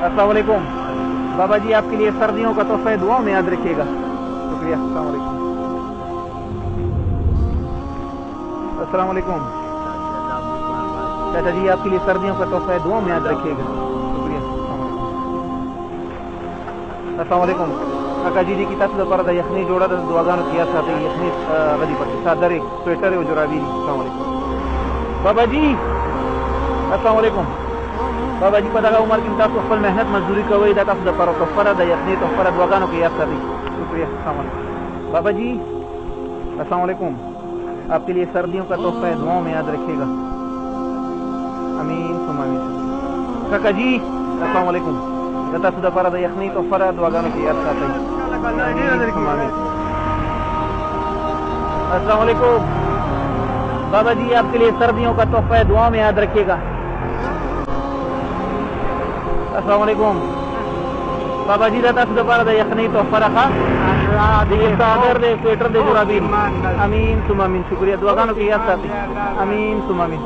अस्सलाम वालेकुम बाबा जी, आपके लिए सर्दियों का तोहफा दुआओं में याद रखिएगा। शुक्रिया। अस्सलाम वालेकुम। अस्सलाम वालेकुम चाचा जी, आपके लिए सर्दियों का तोहफा दुआओं में याद रखिएगा। शुक्रिया। अस्सलाम वालेकुम काका जी की तासीर पर यखनी जोड़ा दुआगान किया साथी यखनी गदी पर चादर स्वेटर और जुराबी। अस्सलाम वालेकुम बाबा जी। अस्सलाम वालेकुम बाबा जी, पता उमर की तासु खपल मेहनत मजदूरी कवई दा तासु पर तोहफा दा यखनी तोहफा दुआगान किया साथी। शुक्रिया। अस्सलाम वालेकुम बाबा जी। अस्सलाम वालेकुम, आपके लिए सर्दियों का तोहफा दुआओं में याद रखिएगा। आमीन सुम आमीन। काका जी अस्सलाम वालेकुम, गता सुदा पर यखनी तोहफा दुआगान किया साथी। आमीन सुम आमीन। अस्सलाम वालेकुम बाबा जी, आपके लिए सर्दियों का तोहफा दुआओं में याद रखिएगा। अस्सलाम वालेकुम बाबा जी, दाता सुदा पर यखनी तोहफा रखा चादर दे स्वेटर दे जुराबी। आमीन सुम आमीन। शुक्रिया दुआगान किया साथी। आमीन सुम आमीन।